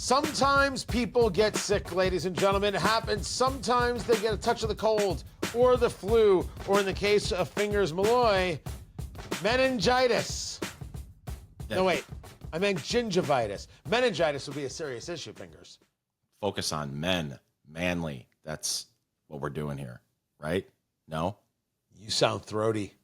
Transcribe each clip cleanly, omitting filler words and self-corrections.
Sometimes people get sick, ladies and gentlemen. It happens. Sometimes they get a touch of the cold or the flu, or in the case of Fingers Malloy, meningitis. No, wait. I meant gingivitis. Meningitis would be a serious issue, Fingers. Focus on men. Manly. That's what we're doing here, right? No? You sound throaty.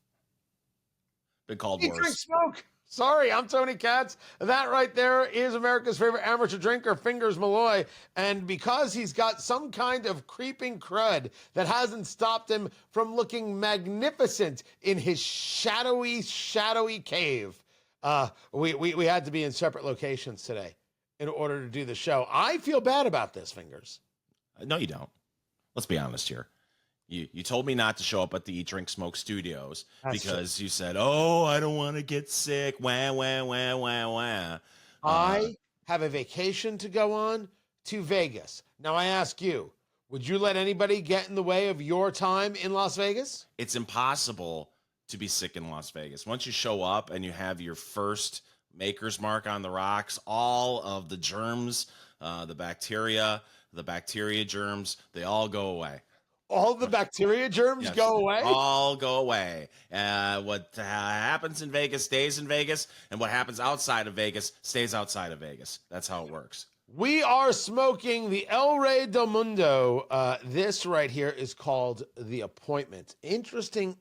Been called You worse. drink smoke. Sorry, I'm Tony Katz. That right there is America's favorite amateur drinker, Fingers Malloy. And because he's got some kind of creeping crud that hasn't stopped him from looking magnificent in his shadowy cave, we had to be in separate locations today in order to do the show. I feel bad about this, Fingers. No, you don't. Let's be honest here. You told me not to show up at the Eat, Drink, Smoke studios because you said, oh, I don't want to get sick. Wah, wah, wah, wah, wah. I have a vacation to go on to Vegas. Now, I ask you, would you let anybody get in the way of your time in Las Vegas? It's impossible to be sick in Las Vegas. Once you show up and you have your first maker's mark on the rocks, all of the germs, the bacteria germs, they all go away. All the bacteria germs go away? All go away. What happens in Vegas stays in Vegas, and what happens outside of Vegas stays outside of Vegas. That's how it works. We are smoking the Rey del Mundo. This right here is called The Appointment. Interesting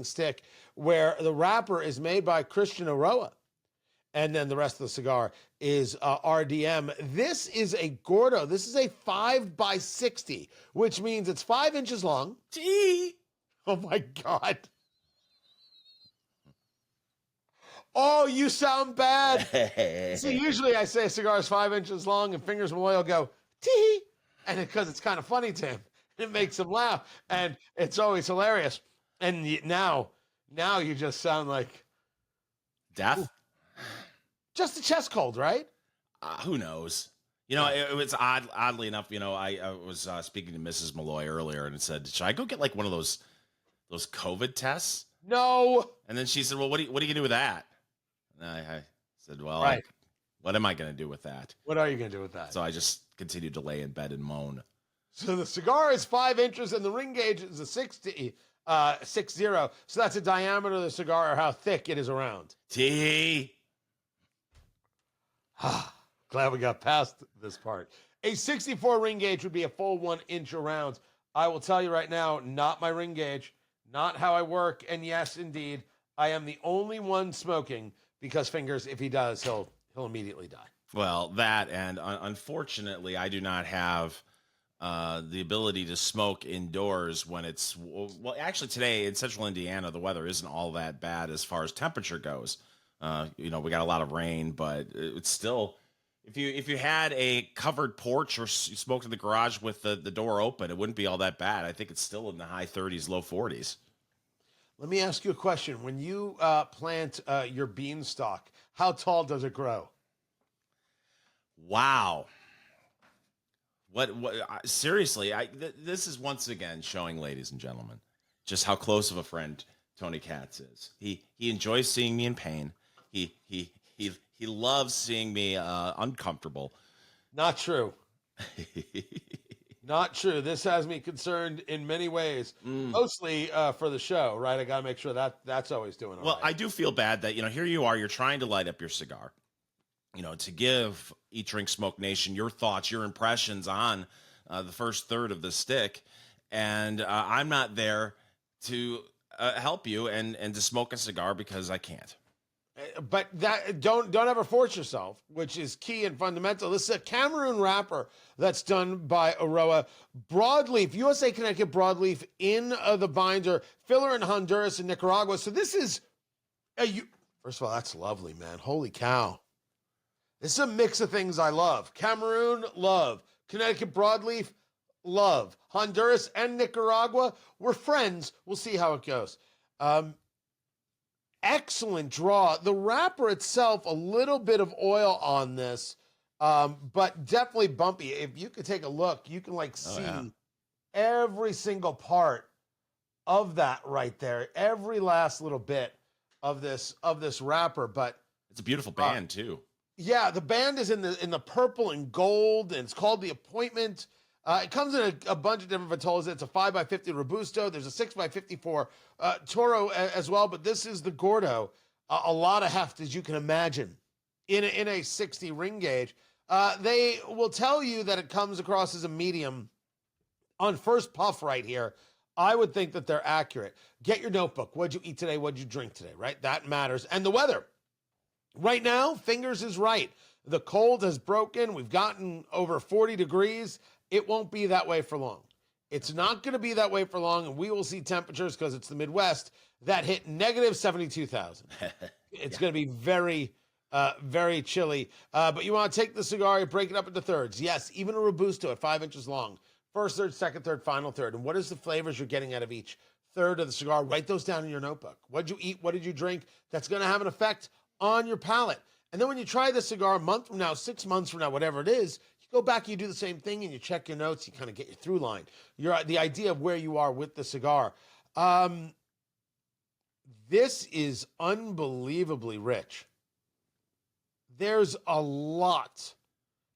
stick where the wrapper is made by Christian Eiroa. And then the rest of the cigar is RDM. This is a Gordo. This is a 5x60, which means it's 5 inches long. Gee. Oh, my God. Oh, you sound bad. See, usually I say a cigar is 5 inches long, and Fingers Malloy will go, tee. And because it's kind of funny to him, it makes him laugh. And it's always hilarious. And now you just sound like death. Ooh. Just a chest cold, right? Who knows? You know, it was oddly enough, you know, I was speaking to Mrs. Malloy earlier and it said, should I go get like one of those COVID tests? No. And then she said, well, what are you going to do with that? And I said, well, right. What am I going to do with that? What are you going to do with that? So I just continued to lay in bed and moan. So the cigar is 5 inches and the ring gauge is a 60. So that's the diameter of the cigar or how thick it is around. Tee. Glad we got past this part. A 64 ring gauge would be a full 1 inch around. I will tell you right now, not my ring gauge, not how I work. And yes, indeed, I am the only one smoking because Fingers, if he does, he'll immediately die. Well, that and unfortunately, I do not have the ability to smoke indoors when it's well. Actually, today in Central Indiana, the weather isn't all that bad as far as temperature goes. You know, we got a lot of rain, but it's still, if you had a covered porch or you smoked in the garage with the door open, it wouldn't be all that bad. I think it's still in the high 30s, low 40s. Let me ask you a question. When you plant your beanstalk, how tall does it grow? Wow. What seriously, this is once again showing, ladies and gentlemen, just how close of a friend Tony Katz is. He enjoys seeing me in pain. He loves seeing me uncomfortable. Not true. Not true. This has me concerned in many ways, mostly for the show, right? I got to make sure that's always doing all well, right. I do feel bad that, you know, here you are, you're trying to light up your cigar, you know, to give Eat, Drink, Smoke Nation your thoughts, your impressions on the first third of the stick. And I'm not there to help you and to smoke a cigar because I can't. But that don't ever force yourself, which is key and fundamental. This is a Cameroon wrapper that's done by Eiroa. Broadleaf, USA Connecticut Broadleaf in the binder, filler in Honduras and Nicaragua. So this is first of all, that's lovely, man. Holy cow. This is a mix of things I love. Cameroon, love. Connecticut Broadleaf, love. Honduras and Nicaragua, we're friends. We'll see how it goes. Excellent draw. The wrapper itself, a little bit of oil on this, but definitely bumpy. If you could take a look, you can see every single part of that right there, every last little bit of this wrapper. But it's a beautiful band too. Yeah, the band is in the purple and gold, and it's called The Appointment. It comes in a bunch of different vitolas. It's a 5x50 Robusto. There's a 6x54 Toro as well, but this is the Gordo. A lot of heft, as you can imagine, in a 60 ring gauge. They will tell you that it comes across as a medium. On first puff right here, I would think that they're accurate. Get your notebook. What'd you eat today? What'd you drink today, right? That matters. And the weather. Right now, Fingers is right. The cold has broken. We've gotten over 40 degrees. It won't be that way for long. It's not going to be that way for long, and we will see temperatures, because it's the Midwest, that hit negative 72,000. It's going to be very, very chilly. But you want to take the cigar, you break it up into thirds. Yes, even a Robusto at 5 inches long. First third, second third, final third. And what is the flavors you're getting out of each third of the cigar? Write those down in your notebook. What did you eat? What did you drink? That's going to have an effect on your palate. And then when you try the cigar a month from now, 6 months from now, whatever it is, you go back, you do the same thing, and you check your notes. You kind of get your through line. The idea of where you are with the cigar. This is unbelievably rich. There's a lot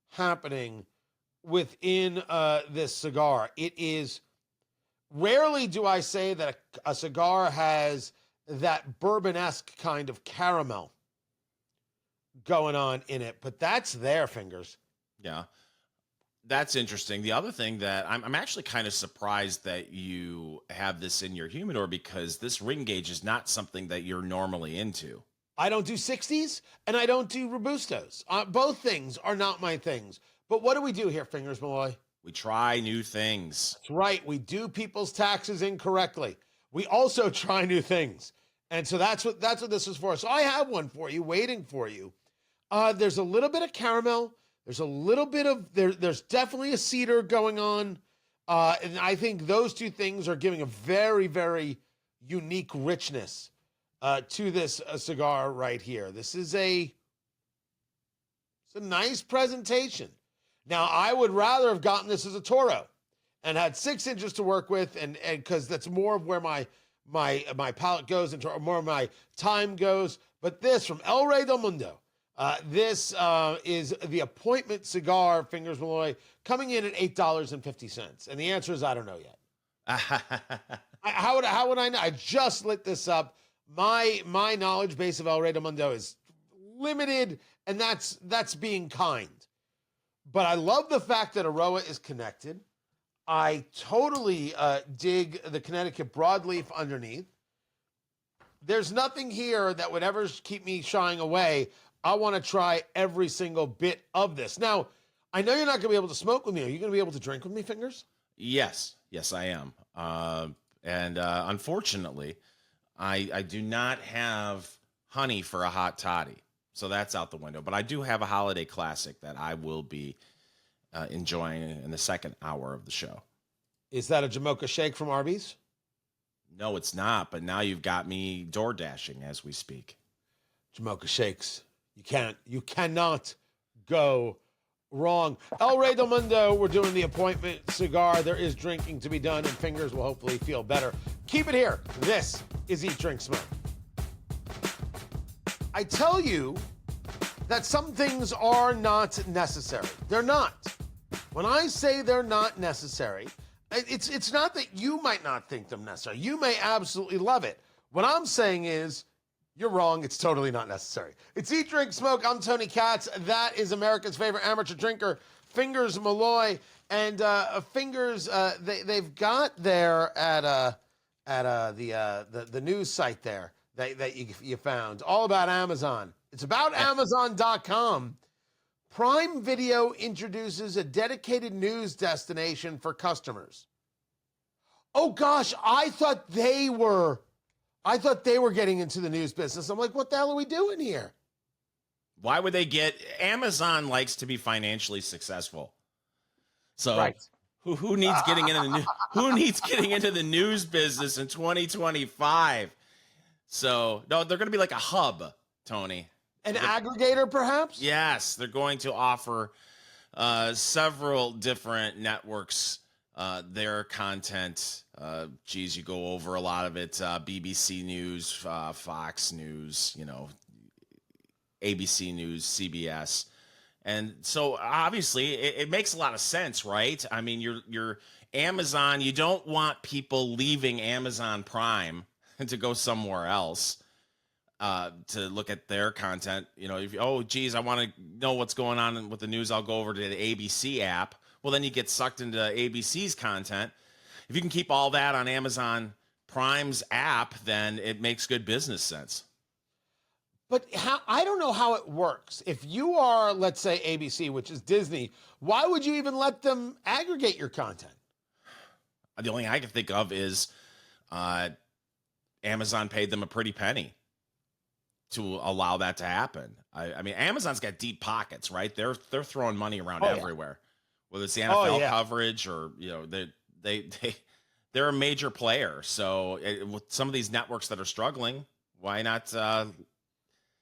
happening within this cigar. It is, rarely do I say that a cigar has that bourbon-esque kind of caramel going on in it, but that's there, Fingers. Yeah, that's interesting. The other thing that I'm actually kind of surprised that you have this in your humidor, because this ring gauge is not something that you're normally into. I don't do 60s, and I don't do Robustos. Both things are not my things. But what do we do here, Fingers Malloy? We try new things. That's right. We do people's taxes incorrectly. We also try new things. And so that's what this is for. So I have one for you, waiting for you. There's a little bit of caramel. There's a little bit of, there's definitely a cedar going on. And I think those two things are giving a very, very unique richness to this cigar right here. This is it's a nice presentation. Now, I would rather have gotten this as a Toro and had 6 inches to work with, and because that's more of where my palate goes and more of my time goes. But this from El Rey del Mundo, this is the Appointment cigar, Fingers Malloy, coming in at $8.50. And the answer is, I don't know yet. How would I know? I just lit this up. My knowledge base of El Rey del Mundo is limited, and that's being kind. But I love the fact that Eiroa is connected. I totally dig the Connecticut Broadleaf underneath. There's nothing here that would ever keep me shying away. I want to try every single bit of this. Now, I know you're not going to be able to smoke with me. Are you going to be able to drink with me, Fingers? Yes, I am. And unfortunately, I do not have honey for a hot toddy. So that's out the window. But I do have a holiday classic that I will be enjoying in the second hour of the show. Is that a Jamocha shake from Arby's? No, it's not. But now you've got me door dashing as we speak. Jamocha shakes. You cannot go wrong. El Rey del Mundo, we're doing the Appointment cigar. There is drinking to be done, and Fingers will hopefully feel better. Keep it here. This is Eat, Drink, Smoke. I tell you that some things are not necessary. They're not. When I say they're not necessary, it's not that you might not think them necessary. You may absolutely love it. What I'm saying is, you're wrong. It's totally not necessary. It's Eat, Drink, Smoke. I'm Tony Katz. That is America's favorite amateur drinker, Fingers Malloy. And Fingers, they've got there at the news site there that you found, all about Amazon. It's about Amazon.com. Prime Video introduces a dedicated news destination for customers. Oh gosh, I thought they were getting into the news business. I'm like, what the hell are we doing here? Why would they Amazon likes to be financially successful. So right. Who needs getting into the news business in 2025? So no, they're going to be like a hub, Tony. An aggregator, perhaps? Yes, they're going to offer several different networks their content. You go over a lot of it. BBC News, Fox News, ABC News, CBS. And so obviously it makes a lot of sense, right? I mean, you're Amazon, you don't want people leaving Amazon Prime to go somewhere else to look at their content. You know, if oh geez, I want to know what's going on with the news, I'll go over to the ABC app. Well, then you get sucked into ABC's content. If you can keep all that on Amazon Prime's app, then it makes good business sense. But how, I don't know how it works. If you are, let's say, ABC, which is Disney, why would you even let them aggregate your content? The only thing I can think of is Amazon paid them a pretty penny to allow that to happen. I mean, Amazon's got deep pockets, right? They're throwing money around everywhere, whether it's the NFL coverage or, you know, they're a major player. So with some of these networks that are struggling, why not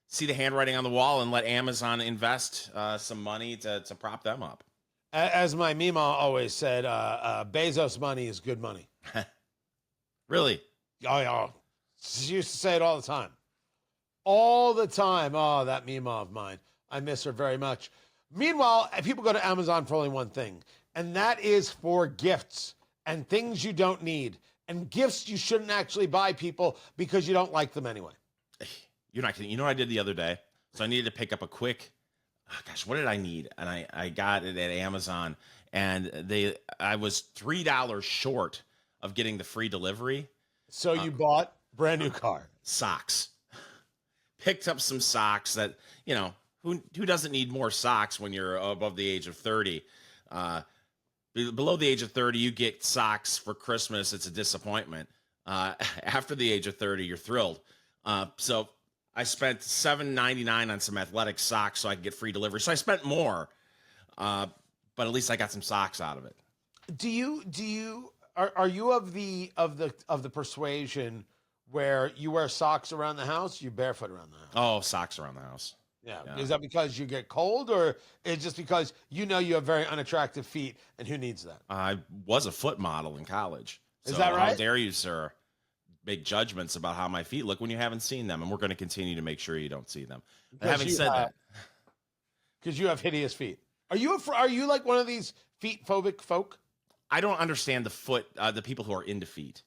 see the handwriting on the wall and let Amazon invest some money to prop them up? As my Mima always said, Bezos money is good money. Really? Oh, yeah. She used to say it all the time. All the time. Oh, that Mima of mine. I miss her very much. Meanwhile, people go to Amazon for only one thing, and that is for gifts and things you don't need and gifts you shouldn't actually buy people because you don't like them anyway. You're not kidding. You know what I did the other day? So I needed to pick up a quick, what did I need? And I got it at Amazon, and I was $3 short of getting the free delivery. So you bought brand new car. Socks. Picked up some socks that, you know, who doesn't need more socks when you're above the age of 30? Below the age of 30, you get socks for Christmas. It's a disappointment. After the age of 30, you're thrilled. So I spent $7.99 on some athletic socks so I could get free delivery. So I spent more, but at least I got some socks out of it. Are you of the persuasion where you wear socks around the house, you barefoot around the house? Oh, socks around the house. Yeah. Is that because you get cold, or is it just because you know you have very unattractive feet, and who needs that? I was a foot model in college. Is that right? How dare you, sir, make judgments about how my feet look when you haven't seen them, and we're going to continue to make sure you don't see them. Having said that, because you have hideous feet, are you like one of these feet phobic folk? I don't understand the people who are into feet.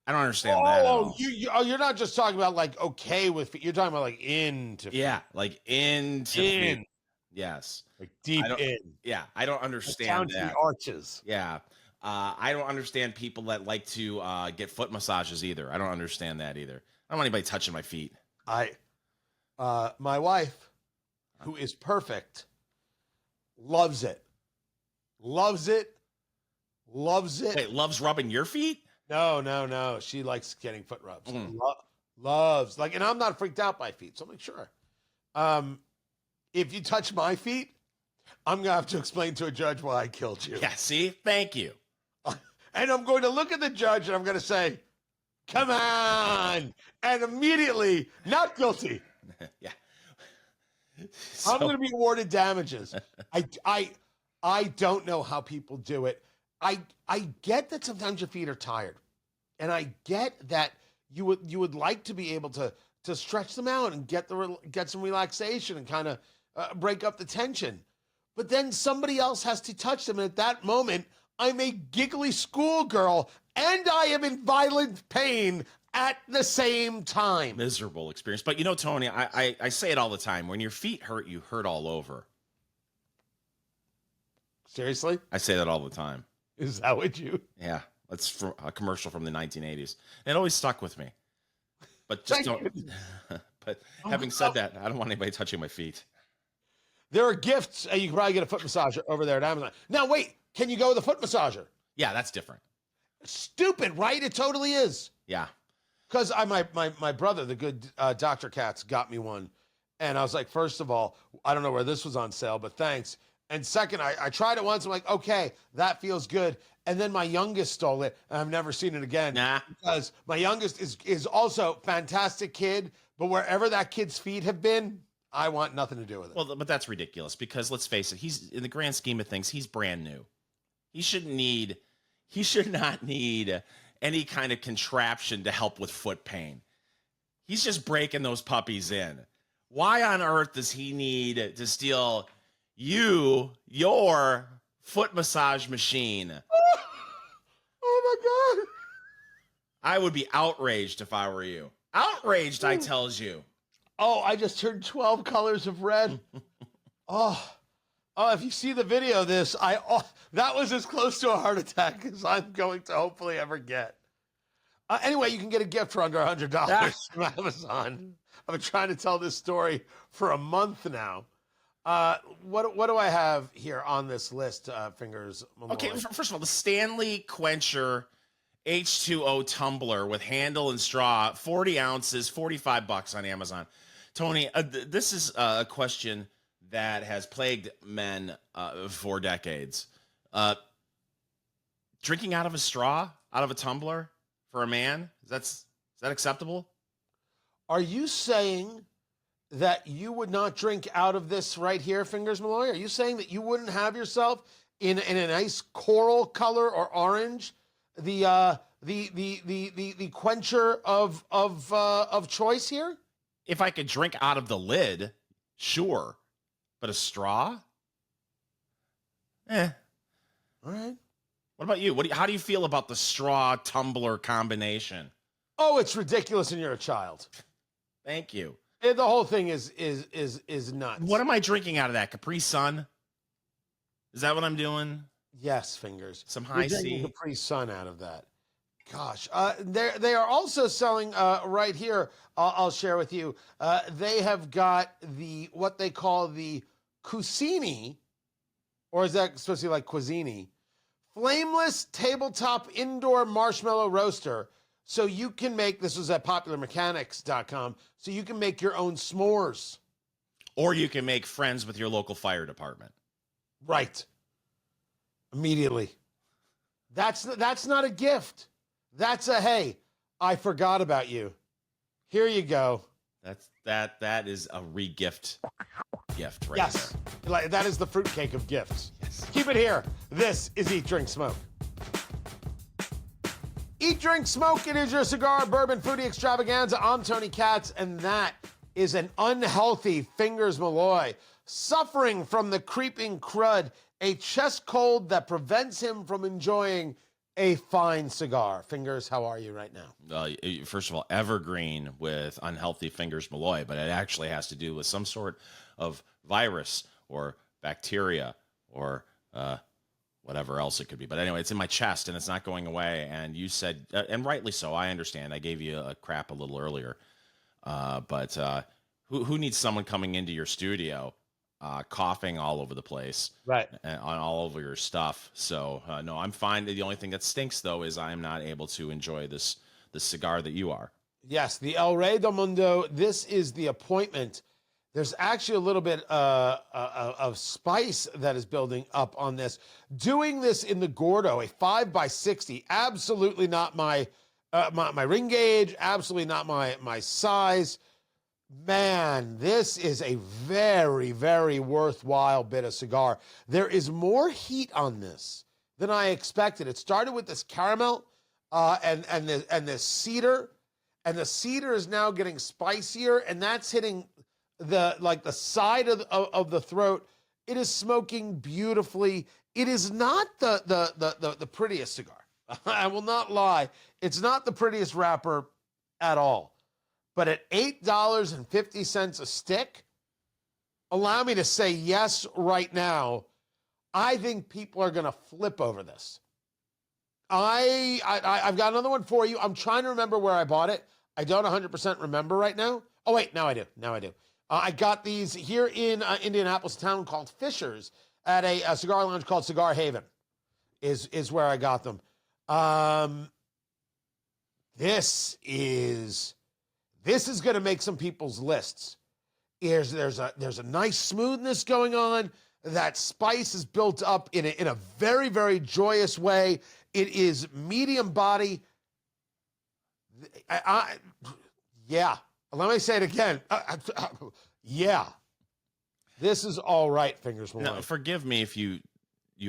I don't understand that at all. You're not just talking about like okay with feet. You're talking about like into feet. Yeah, like into feet. Yes. Like deep in. Yeah, I don't understand that. The arches. Yeah. I don't understand people that like to get foot massages either. I don't understand that either. I don't want anybody touching my feet. My wife, who is perfect, loves it. Loves it. Loves it. Wait, loves rubbing your feet? No. She likes getting foot rubs. Loves. Like, and I'm not freaked out by feet, so I'm like, sure. If you touch my feet, I'm going to have to explain to a judge why I killed you. Yeah, see? Thank you. And I'm going to look at the judge and I'm going to say, come on. And immediately, not guilty. Yeah. I'm going to be awarded damages. I don't know how people do it. I get that sometimes your feet are tired, and I get that you would like to be able to stretch them out and get some relaxation and kind of break up the tension. But then somebody else has to touch them, and at that moment, I'm a giggly schoolgirl, and I am in violent pain at the same time. Miserable experience. But you know, Tony, I say it all the time. When your feet hurt, you hurt all over. Seriously? I say that all the time. Is that what you? Yeah, that's from a commercial from the 1980s. And it always stuck with me. But just don't. But having said that, I don't want anybody touching my feet. There are gifts. You can probably get a foot massager over there at Amazon. Now, wait. Can you go with a foot massager? Yeah, that's different. Stupid, right? It totally is. Yeah. Because my brother, the good Dr. Katz, got me one. And I was like, first of all, I don't know where this was on sale, but thanks. And second, I tried it once. I'm like, okay, that feels good. And then my youngest stole it, and I've never seen it again. Nah. Because my youngest is also a fantastic kid, but wherever that kid's feet have been, I want nothing to do with it. Well, but that's ridiculous because let's face it, he's in the grand scheme of things, he's brand new. He should not need any kind of contraption to help with foot pain. He's just breaking those puppies in. Why on earth does he need to steal your foot massage machine? Oh my God. I would be outraged if I were you. Outraged, I tells you. Oh, I just turned 12 colors of red. Oh, if you see the video of this, that was as close to a heart attack as I'm going to hopefully ever get. Anyway, you can get a gift for under $100 from Amazon. I've been trying to tell this story for a month now. What do I have here on this list, Fingers Malloy? Okay, first of all, the Stanley Quencher H2O tumbler with handle and straw, 40 ounces, $45 on Amazon. Tony, this is a question that has plagued men for decades. Drinking out of a straw, out of a tumbler for a man, is that acceptable? Are you saying that you would not drink out of this right here, Fingers Malloy? Are you saying that you wouldn't have yourself in a nice coral color or orange, the quencher of choice here? If I could drink out of the lid, sure, but a straw? All right. What about you? How do you feel about the straw tumbler combination? Oh, it's ridiculous, and you're a child. Thank you. The whole thing is nuts. What am I drinking out of that? Capri Sun? Is that what I'm doing? Yes, Fingers. Some high C. Capri Sun out of that. Gosh, they are also selling right here. I'll share with you. They have got what they call the Cuisini, or is that supposed to be like Cuisini? Flameless tabletop indoor marshmallow roaster. So you can make, this was at popularmechanics.com, so you can make your own s'mores. Or you can make friends with your local fire department. Right. Immediately. That's not a gift. That's a, hey, I forgot about you. Here you go. That is a re-gift gift right yes. there. Like, that is the fruitcake of gifts. Yes. Keep it here. This is Eat, Drink, Smoke. Eat, Drink, Smoke. It is your cigar, bourbon, foodie extravaganza. I'm Tony Katz, and that is an unhealthy Fingers Malloy, suffering from the creeping crud, a chest cold that prevents him from enjoying a fine cigar. Fingers, how are you right now? First of all, evergreen with unhealthy Fingers Malloy, but it actually has to do with some sort of virus or bacteria or whatever else it could be. But anyway, it's in my chest and it's not going away. And you said, and rightly so, I understand. I gave you a crap a little earlier. But who needs someone coming into your studio coughing all over the place, right, on all over your stuff? So no, I'm fine. The only thing that stinks though is I am not able to enjoy the cigar that you are. Yes, the El Rey del Mundo. This is the appointment. There's actually a little bit of spice that is building up on this. Doing this in the Gordo, a 5x60, absolutely not my ring gauge, absolutely not my size. Man, this is a very, very worthwhile bit of cigar. There is more heat on this than I expected. It started with this caramel and this cedar, and the cedar is now getting spicier, and that's hitting the side of the throat. It is smoking beautifully. It is not the prettiest cigar. I will not lie. It's not the prettiest wrapper at all. But at $8.50 a stick, allow me to say yes right now, I think people are going to flip over this. I've got another one for you. I'm trying to remember where I bought it. I don't 100% remember right now. Oh, wait, now I do. I got these here in Indianapolis, a town called Fishers, at a cigar lounge called Cigar Haven, is where I got them. This is going to make some people's lists. There's a nice smoothness going on. That spice is built up in a very, very joyous way. It is medium body. Yeah. Let me say it again. Yeah. This is all right, Fingers Malloy. Now, forgive me if you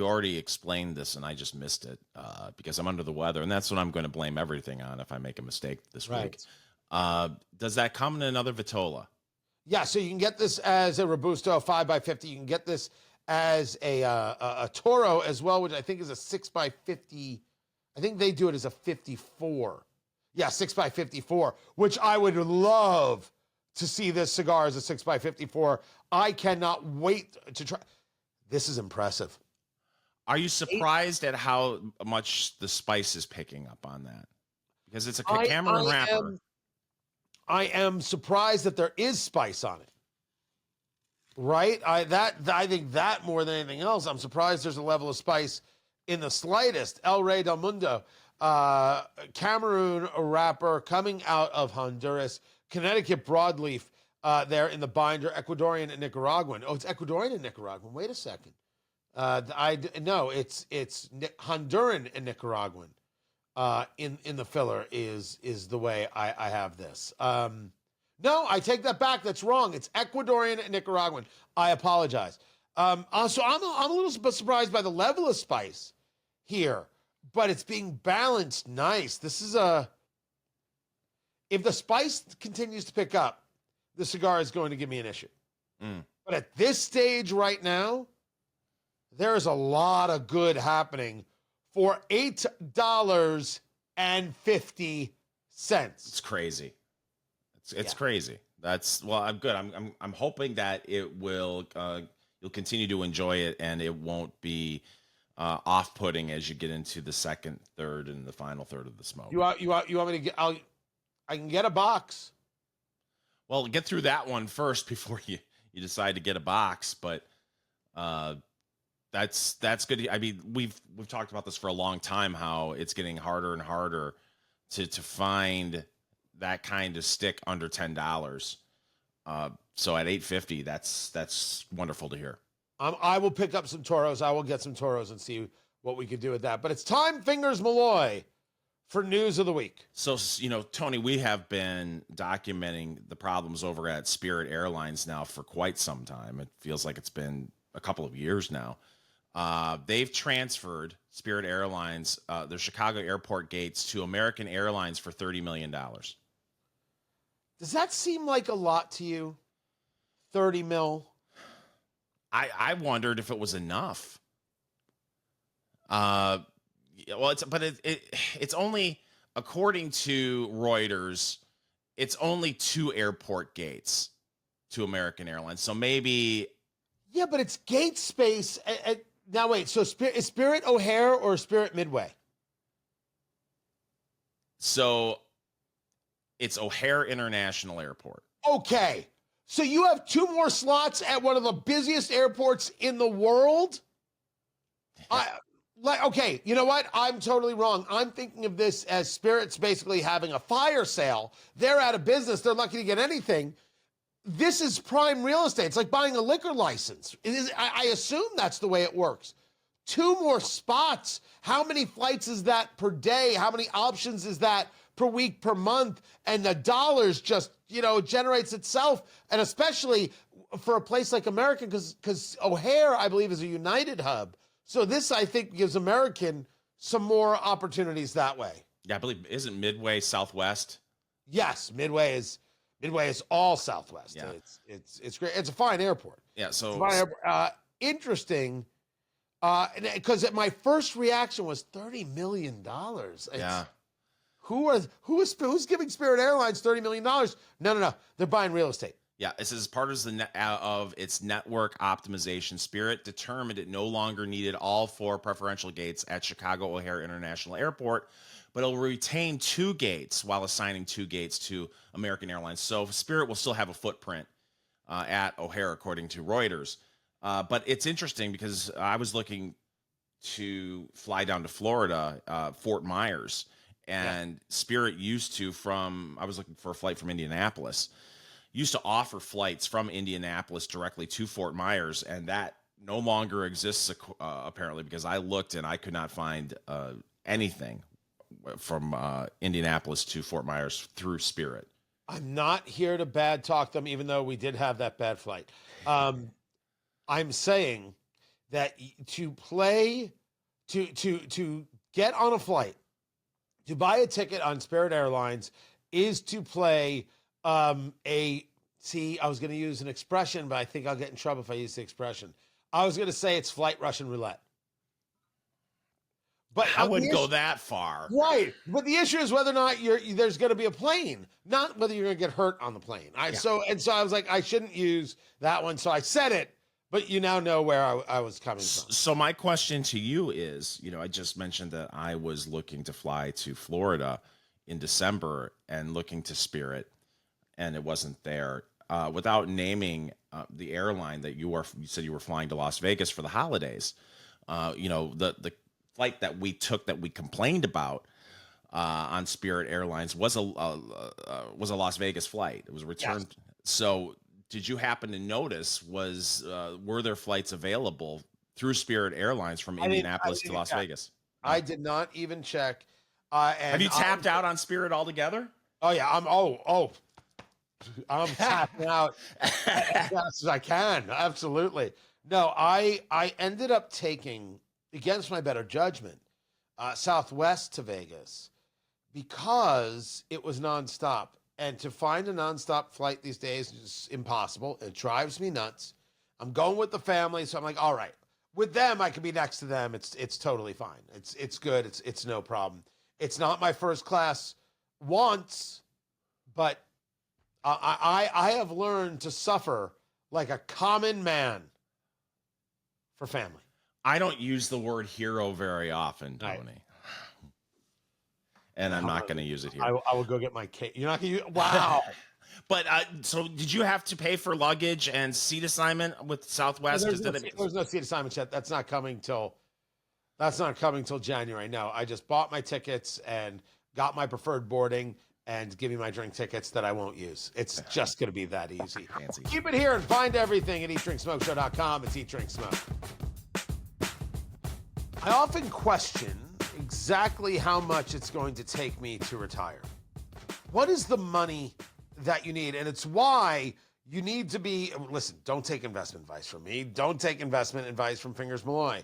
already explained this and I just missed it because I'm under the weather, and that's what I'm going to blame everything on if I make a mistake this week. Does that come in another Vitola? Yeah, so you can get this as a Robusto 5x50. You can get this as a Toro as well, which I think is a 6x50. I think they do it as a 54. Yeah, 6x54, which I would love to see this cigar as a 6x54. I cannot wait to try. This is impressive. Are you surprised at how much the spice is picking up on that? Because it's a Cameroon wrapper. I am surprised that there is spice on it. Right? I think that more than anything else, I'm surprised there's a level of spice in the slightest. El Rey del Mundo, Cameroon wrapper coming out of Honduras, Connecticut Broadleaf there in the binder, Ecuadorian and Nicaraguan. Oh, it's Ecuadorian and Nicaraguan. Wait a second. No, it's Honduran and Nicaraguan. In the filler is the way I have this. No, I take that back. That's wrong. It's Ecuadorian and Nicaraguan. I apologize. So I'm a little surprised by the level of spice here, but it's being balanced nice. This is if the spice continues to pick up, the cigar is going to give me an issue. But at this stage right now, there is a lot of good happening for $8.50. It's crazy. It's crazy. I'm good. I'm hoping that it will you'll continue to enjoy it and it won't be off-putting as you get into the second, third, and the final third of the smoke. You want me to get? I can get a box. Well, get through that one first before you decide to get a box. But that's good. I mean, we've talked about this for a long time. How it's getting harder and harder to find that kind of stick under $10. So at $8.50, that's wonderful to hear. I will pick up some Toros. I will get some Toros and see what we could do with that. But it's time, Fingers Malloy, for news of the week. So, Tony, we have been documenting the problems over at Spirit Airlines now for quite some time. It feels like it's been a couple of years now. They've transferred Spirit Airlines, their Chicago airport gates, to American Airlines for $30 million. Does that seem like a lot to you? 30 mil? I wondered if it was enough. Well, it's only, according to Reuters, it's only 2 airport gates to American Airlines. So maybe. Yeah, but it's gate space. Now wait, so is Spirit O'Hare or Spirit Midway? So it's O'Hare International Airport. Okay. So you have 2 more slots at one of the busiest airports in the world? Okay, you know what? I'm totally wrong. I'm thinking of this as Spirit's basically having a fire sale. They're out of business. They're lucky to get anything. This is prime real estate. It's like buying a liquor license. I assume that's the way it works. 2 more spots. How many flights is that per day? How many options is that per week, per month? And the dollars just, generates itself. And especially for a place like American, because O'Hare, I believe, is a United hub. So this, I think, gives American some more opportunities that way. Yeah, I believe, isn't Midway Southwest? Yes, Midway is all Southwest. Yeah. It's great. It's a fine airport. Yeah, so it's a fine airport. Interesting. Because my first reaction was $30 million. Yeah. Who's giving Spirit Airlines $30 million? No. They're buying real estate. Yeah, this is part of its network optimization. Spirit determined it no longer needed all 4 preferential gates at Chicago O'Hare International Airport, but it'll retain 2 gates while assigning 2 gates to American Airlines. So Spirit will still have a footprint at O'Hare, according to Reuters. But it's interesting because I was looking to fly down to Florida, Fort Myers, and Spirit used to I was looking for a flight from Indianapolis, used to offer flights from Indianapolis directly to Fort Myers, and that no longer exists apparently, because I looked and I could not find anything from Indianapolis to Fort Myers through Spirit. I'm not here to bad talk them, even though we did have that bad flight. I'm saying that to get on a flight, to buy a ticket on Spirit Airlines is to play a See, I was going to use an expression, but I think I'll get in trouble if I use the expression. I was going to say it's flight Russian roulette. But I wouldn't go that far. Right. But the issue is whether or not there's going to be a plane, not whether you're going to get hurt on the plane. So I was like, I shouldn't use that one. So I said it, but you now know where I was coming from. So my question to you is, I just mentioned that I was looking to fly to Florida in December and looking to Spirit, and it wasn't there. Without naming the airline that you said you were flying to Las Vegas for the holidays, the flight that we took that we complained about on Spirit Airlines was a Las Vegas flight. It was returned. Yes. So did you happen to notice were there flights available through Spirit Airlines from Indianapolis to Las Vegas? I did not even check. Have you tapped out on Spirit altogether? Oh yeah, I'm tapping out as fast as I can. Absolutely. No, I ended up taking, against my better judgment, Southwest to Vegas because it was nonstop. And to find a nonstop flight these days is impossible. It drives me nuts. I'm going with the family, so I'm like, all right. With them, I can be next to them. It's totally fine. It's good. It's no problem. It's not my first class once, but I have learned to suffer like a common man for family. I don't use the word hero very often, Tony. Right. And I'm not going to use it here. I will go get my cake. You're not going to use wow. But so did you have to pay for luggage and seat assignment with Southwest? There's no seat assignment yet. That's not coming till January. No, I just bought my tickets and got my preferred boarding and give me my drink tickets that I won't use. It's just going to be that easy. Fancy. Keep it here and find everything at eatdrinksmokeshow.com. It's Eat, Drink, Smoke. I often question exactly how much it's going to take me to retire. What is the money that you need? And it's why you need to be, listen, don't take investment advice from me. Don't take investment advice from Fingers Malloy.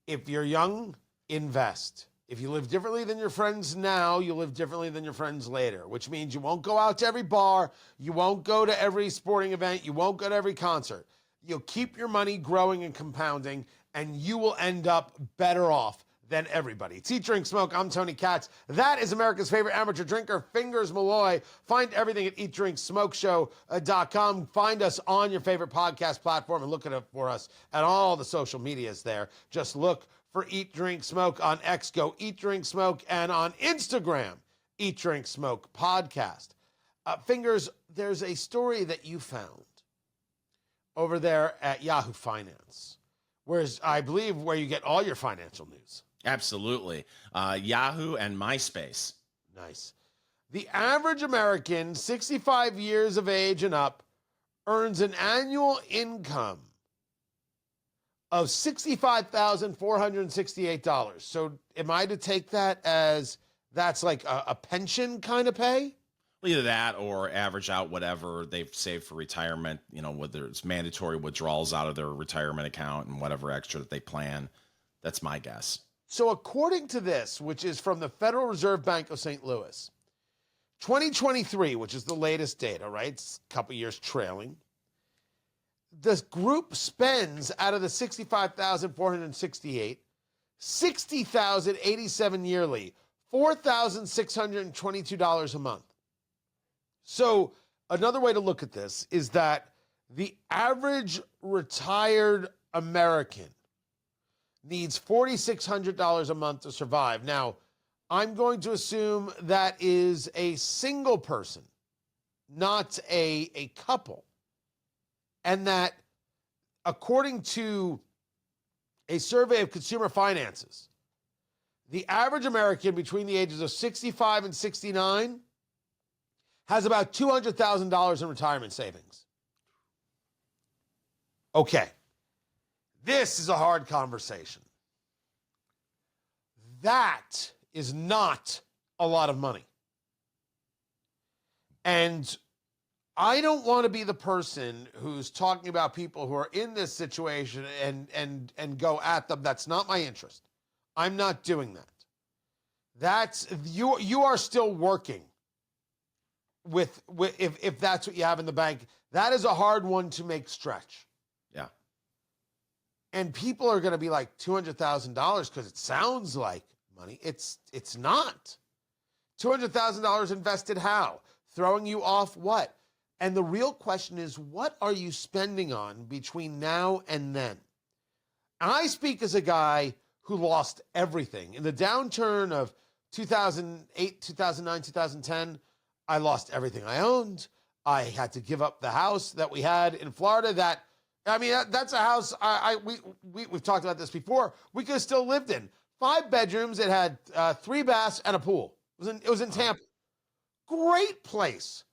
If you're young, invest. If you live differently than your friends now, you live differently than your friends later, which means you won't go out to every bar, you won't go to every sporting event, you won't go to every concert. You'll keep your money growing and compounding, and you will end up better off than everybody. It's Eat, Drink, Smoke. I'm Tony Katz. That is America's favorite amateur drinker, Fingers Malloy. Find everything at eatdrinksmokeshow.com. Find us on your favorite podcast platform and look for us at all the social medias there. Just look for Eat, Drink, Smoke on X. Go Eat, Drink, Smoke. And on Instagram, Eat, Drink, Smoke Podcast. Fingers, there's a story that you found over there at Yahoo Finance, whereas I believe where you get all your financial news. Absolutely. Yahoo and MySpace. Nice. The average American, 65 years of age and up, earns an annual income of $65,468. So am I to take that as that's like a pension kind of pay? Well, either that or average out whatever they've saved for retirement, whether it's mandatory withdrawals out of their retirement account and whatever extra that they plan. That's my guess. So according to this, which is from the Federal Reserve Bank of St. Louis, 2023, which is the latest data, right? It's a couple years trailing. The group spends out of the 65,468, 60,087 yearly, $4,622 a month. So another way to look at this is that the average retired American needs $4,600 a month to survive. Now, I'm going to assume that is a single person, not a couple. And that, according to a survey of Consumer Finances, the average American between the ages of 65 and 69 has about $200,000 in retirement savings. Okay. This is a hard conversation. That is not a lot of money. And I don't want to be the person who's talking about people who are in this situation and go at them. That's not my interest. I'm not doing that. That's you are still working. if that's what you have in the bank, that is a hard one to make stretch. Yeah. And people are going to be like $200,000 because it sounds like money. It's not. $200,000 invested how? Throwing you off what? And the real question is, what are you spending on between now and then? And I speak as a guy who lost everything. In the downturn of 2008, 2009, 2010, I lost everything I owned. I had to give up the house that we had in Florida. That's a house we've talked about this before. We could have still lived in 5 bedrooms. It had 3 baths and a pool. It was in Tampa. Great place.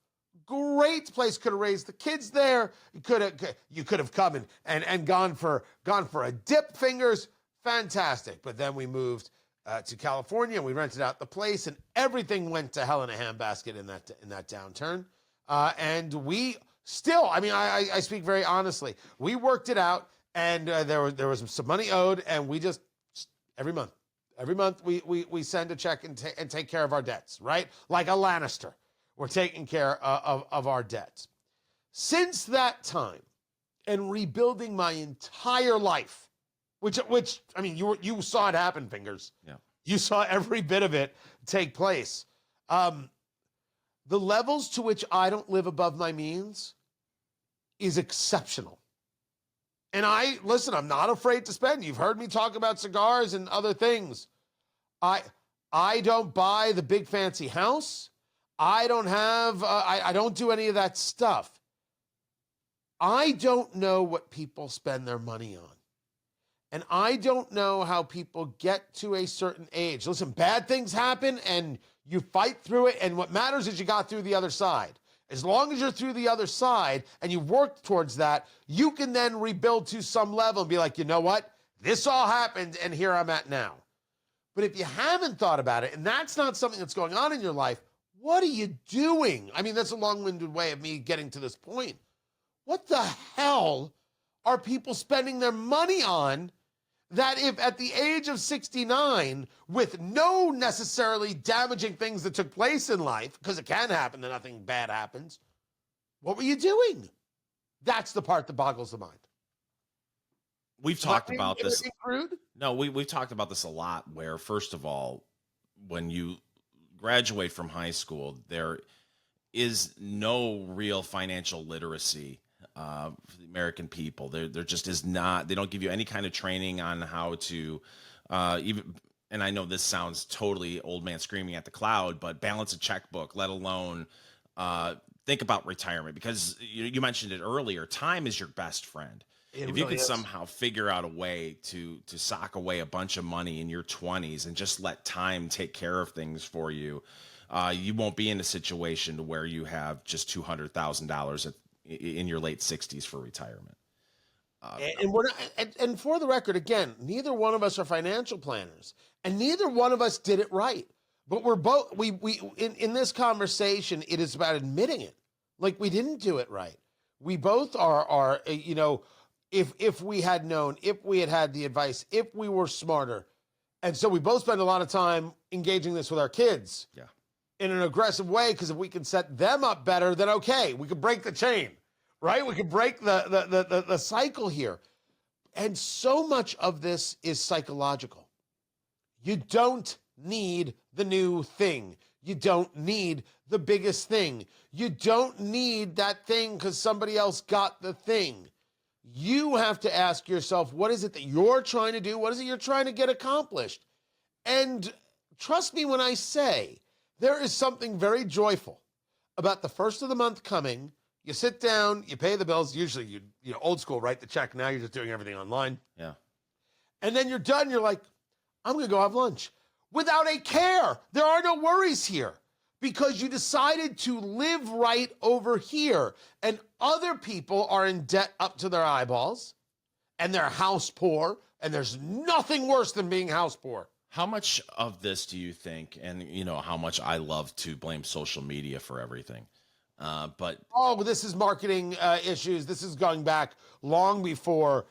Great place. Could have raised the kids there. You could have come and gone for a dip, Fingers. Fantastic. But then we moved to California and we rented out the place and everything went to hell in a handbasket in that downturn. And we still, I speak very honestly. We worked it out and there was some money owed and we just every month we send a check and take care of our debts, right? Like a Lannister. We're taking care of our debts. Since that time and rebuilding my entire life, which you saw it happen, Fingers. Yeah. You saw every bit of it take place. The levels to which I don't live above my means is exceptional. And I'm not afraid to spend. You've heard me talk about cigars and other things. I don't buy the big fancy house. I don't have, I don't do any of that stuff. I don't know what people spend their money on. And I don't know how people get to a certain age. Listen, bad things happen and you fight through it. And what matters is you got through the other side. As long as you're through the other side and you've worked towards that, you can then rebuild to some level and be like, you know what? This all happened and here I'm at now. But if you haven't thought about it and that's not something that's going on in your life, what are you doing? That's a long-winded way of me getting to this point. What the hell are people spending their money on that if at the age of 69, with no necessarily damaging things that took place in life, because it can happen that nothing bad happens, what were you doing? That's the part that boggles the mind. We've talked about this. Crude? No, we've talked about this a lot where, first of all, when you graduate from high school, there is no real financial literacy for the American people. There just is not. They don't give you any kind of training on how to even. And I know this sounds totally old man screaming at the cloud, but balance a checkbook, let alone think about retirement. Because you mentioned it earlier, time is your best friend. If you can somehow figure out a way to sock away a bunch of money in your 20s and just let time take care of things for you, you won't be in a situation to where you have just $200,000 in your late 60s for retirement. And for the record, again, neither one of us are financial planners, and neither one of us did it right. But we're both in this conversation, it is about admitting it. Like, we didn't do it right. We both are if we had known, if we had the advice, if we were smarter. And so we both spend a lot of time engaging this with our kids. Yeah. In an aggressive way, because if we can set them up better, then okay, we could break the chain, right? We could break the cycle here. And so much of this is psychological. You don't need the new thing. You don't need the biggest thing. You don't need that thing because somebody else got the thing. You have to ask yourself, what is it that you're trying to do? What is it you're trying to get accomplished? And trust me when I say, there is something very joyful about the first of the month coming. You sit down, you pay the bills. Usually you old school, write the check. Now you're just doing everything online. Yeah. And then you're done. You're like, I'm going to go have lunch without a care. There are no worries here because you decided to live right over here. And other people are in debt up to their eyeballs and they're house poor. And there's nothing worse than being house poor. How much of this do you think, and how much I love to blame social media for everything, but this is marketing issues. This is going back long before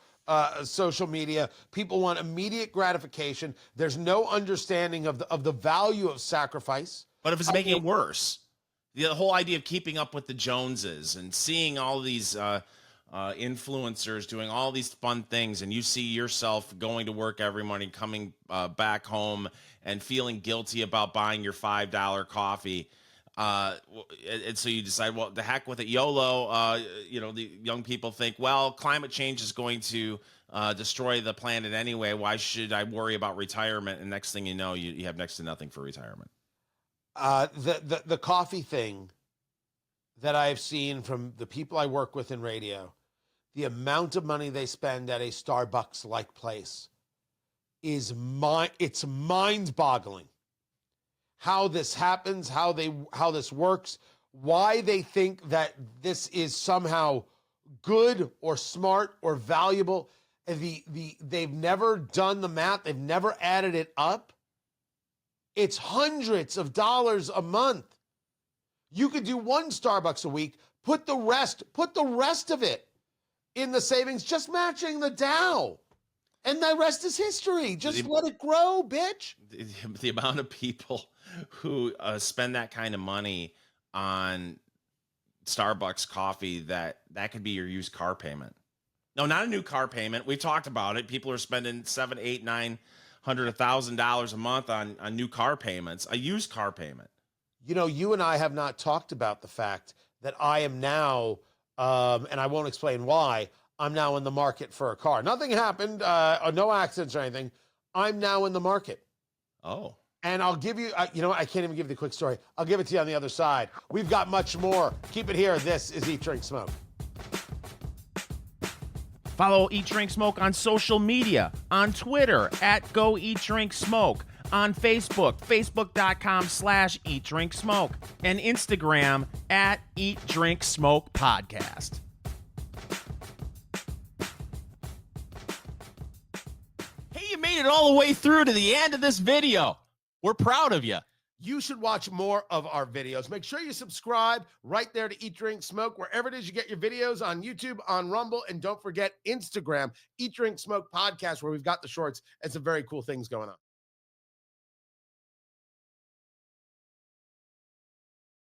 social media. People want immediate gratification. There's no understanding of the value of sacrifice. But if it's making it worse, the whole idea of keeping up with the Joneses and seeing all these influencers doing all these fun things, and you see yourself going to work every morning, coming back home and feeling guilty about buying your $5 coffee. And so you decide, well, the heck with it, YOLO. The young people think, well, climate change is going to destroy the planet anyway. Why should I worry about retirement? And next thing you know, you have next to nothing for retirement. The coffee thing that I have seen from the people I work with in radio, the amount of money they spend at a Starbucks-like place is it's mind-boggling. How this happens, how this works, why they think that this is somehow good or smart or valuable. They've never done the math, they've never added it up. It's hundreds of dollars a month. You could do one Starbucks a week, put the rest of it in the savings, just matching the Dow. And the rest is history. Just let it grow, bitch. The amount of people who spend that kind of money on Starbucks coffee, that could be your used car payment. No, not a new car payment. We've talked about it. People are spending $700, $800, $900, $1,000 a month on new car payments, a used car payment. You and I have not talked about the fact that I am now, and I won't explain why, I'm now in the market for a car. Nothing happened, no accidents or anything. I'm now in the market. Oh. And I'll give you, I can't even give you the quick story. I'll give it to you on the other side. We've got much more. Keep it here. This is Eat, Drink, Smoke. Follow Eat, Drink, Smoke on social media, on Twitter @Go Eat, Drink, Smoke, on Facebook, facebook.com/Eat, Drink, Smoke, and Instagram @Eat, Drink, Smoke Podcast. Hey, you made it all the way through to the end of this video. We're proud of you. You should watch more of our videos. Make sure you subscribe right there to Eat, Drink, Smoke, wherever it is you get your videos, on YouTube, on Rumble, and don't forget Instagram, Eat, Drink, Smoke Podcast, where we've got the shorts and some very cool things going on.